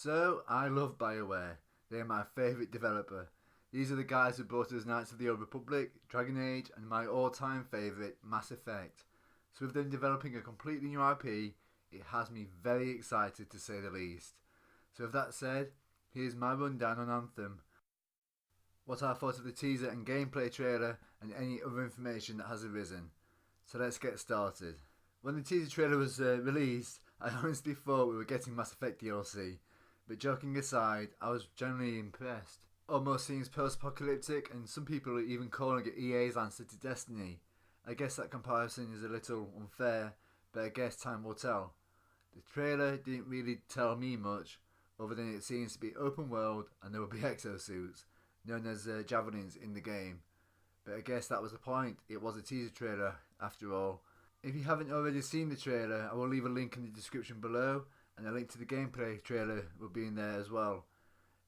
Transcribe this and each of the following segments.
So, I love Bioware. They are my favourite developer. These are the guys who brought us Knights of the Old Republic, Dragon Age, and my all-time favourite, Mass Effect. So with them developing a completely new IP, it has me very excited to say the least. So with that said, here's my rundown on Anthem, what I thought of the teaser and gameplay trailer, and any other information that has arisen. So let's get started. When the teaser trailer was released, I honestly thought we were getting Mass Effect DLC, but joking aside, I was generally impressed. Almost seems post-apocalyptic, and some people are even calling it EA's answer to Destiny. I guess that comparison is a little unfair, but I guess time will tell. The trailer didn't really tell me much, other than it seems to be open world and there will be exosuits, known as javelins, in the game. But I guess that was the point, it was a teaser trailer after all. If you haven't already seen the trailer, I will leave a link in the description below, and a link to the gameplay trailer will be in there as well.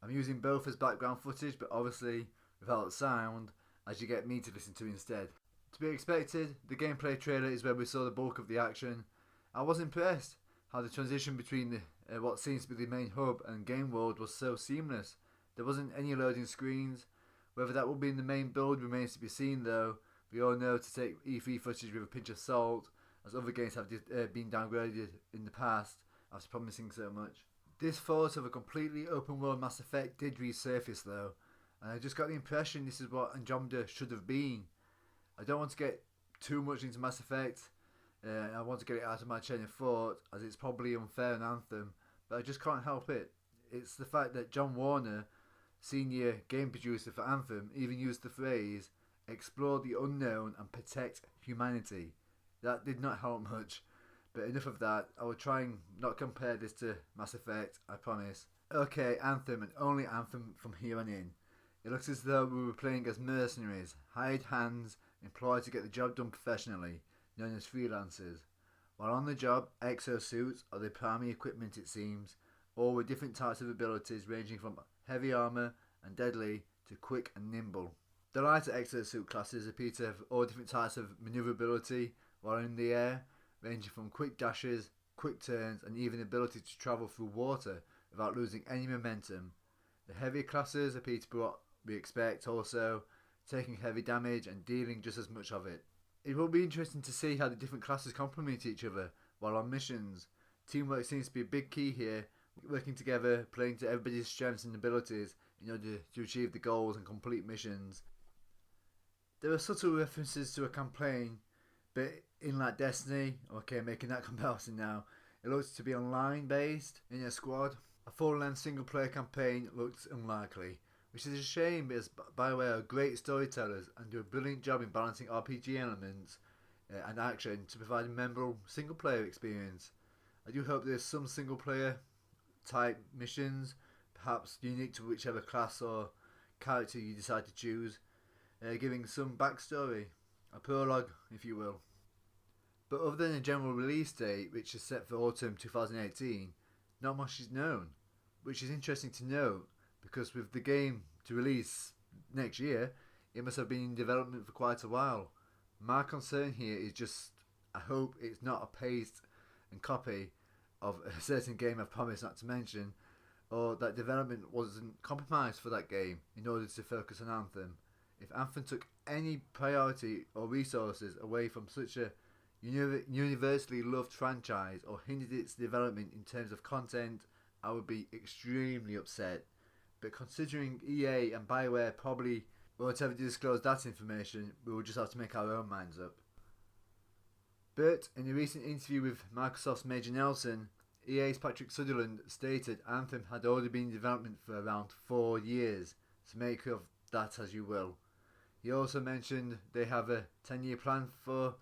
I'm using both as background footage, but obviously without sound, as you get me to listen to instead. To be expected, the gameplay trailer is where we saw the bulk of the action. I was impressed how the transition between what seems to be the main hub and game world was so seamless. There wasn't any loading screens. Whether that will be in the main build remains to be seen though. We all know to take E3 footage with a pinch of salt, as other games have been downgraded in the past after promising so much. This thought of a completely open world Mass Effect did resurface though, and I just got the impression this is what Andromeda should have been. I don't want to get too much into Mass Effect, I want to get it out of my chain of thought, as it's probably unfair on Anthem, but I just can't help it. It's the fact that John Warner, senior game producer for Anthem, even used the phrase, explore the unknown and protect humanity. That did not help much, but enough of that. I will try and not compare this to Mass Effect, I promise. Okay, Anthem, and only Anthem from here on in. It looks as though we were playing as mercenaries, hired hands, employed to get the job done professionally, known as freelancers. While on the job, exosuits are the primary equipment it seems, all with different types of abilities ranging from heavy armour and deadly to quick and nimble. The lighter exosuit classes appear to have all different types of manoeuvrability while in the air, ranging from quick dashes, quick turns, and even the ability to travel through water without losing any momentum. The heavier classes appear to be what we expect also, taking heavy damage and dealing just as much of it. It will be interesting to see how the different classes complement each other while on missions. Teamwork seems to be a big key here, working together, playing to everybody's strengths and abilities in order to achieve the goals and complete missions. There are subtle references to a campaign, but in like Destiny, okay, making that comparison now, it looks to be online based in a squad. A full-length single-player campaign looks unlikely, which is a shame because Bioware are great storytellers and do a brilliant job in balancing RPG elements and action to provide a memorable single-player experience. I do hope there's some single-player type missions, perhaps unique to whichever class or character you decide to choose, giving some backstory, a prologue if you will. But other than a general release date, which is set for autumn 2018, not much is known, which is interesting to note because with the game to release next year, it must have been in development for quite a while. My concern here is just, I hope it's not a paste and copy of a certain game I've promised not to mention, or that development wasn't compromised for that game in order to focus on Anthem. If Anthem took any priority or resources away from such a universally loved franchise or hindered its development in terms of content, I would be extremely upset. But considering EA and Bioware probably won't ever disclose that information, we will just have to make our own minds up. But in a recent interview with Microsoft's Major Nelson, EA's Patrick Sutherland stated Anthem had already been in development for around 4 years, so make of that as you will. He also mentioned they have a 10-year plan for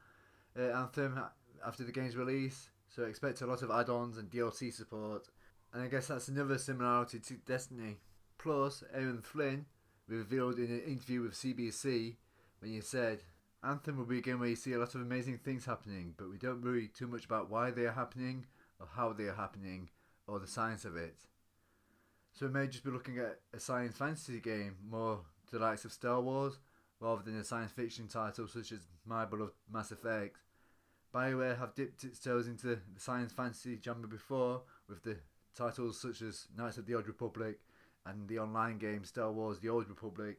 Anthem after the game's release, so expect a lot of add-ons and DLC support, and I guess that's another similarity to Destiny. Plus, Aaron Flynn revealed in an interview with CBC when he said, Anthem will be a game where you see a lot of amazing things happening, but we don't worry too much about why they are happening, or how they are happening, or the science of it. So we may just be looking at a science fantasy game, more to the likes of Star Wars, rather than a science fiction title such as my beloved Mass Effect. Bioware have dipped its toes into the science fantasy genre before with the titles such as Knights of the Old Republic and the online game Star Wars The Old Republic,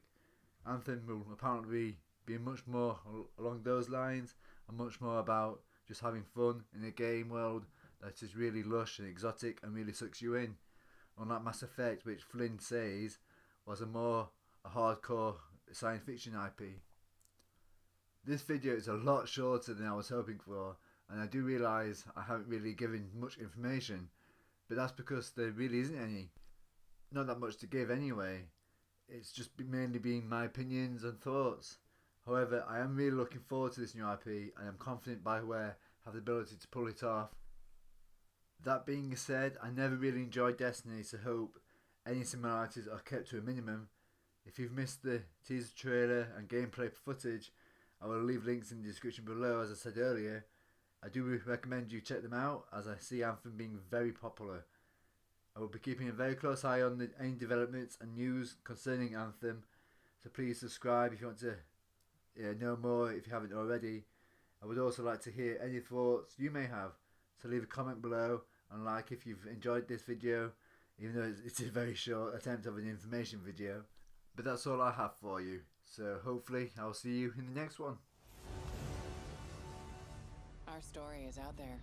Anthem will apparently be much more along those lines and much more about just having fun in a game world that is really lush and exotic and really sucks you in. Unlike Mass Effect, which Flynn says was a hardcore science fiction IP. This video is a lot shorter than I was hoping for, and I do realise I haven't really given much information, but that's because there really isn't any. Not that much to give anyway. It's just mainly been my opinions and thoughts. However, I am really looking forward to this new IP, and I'm confident Bioware have the ability to pull it off. That being said, I never really enjoyed Destiny, so hope any similarities are kept to a minimum. If you've missed the teaser trailer and gameplay footage, I will leave links in the description below. As I said earlier, I do recommend you check them out, as I see Anthem being very popular. I will be keeping a very close eye on any developments and news concerning Anthem, so please subscribe if you want to know more if you haven't already. I would also like to hear any thoughts you may have, so leave a comment below and like if you've enjoyed this video, even though it's a very short attempt of an information video. But that's all I have for you, so hopefully I'll see you in the next one. Our story is out there.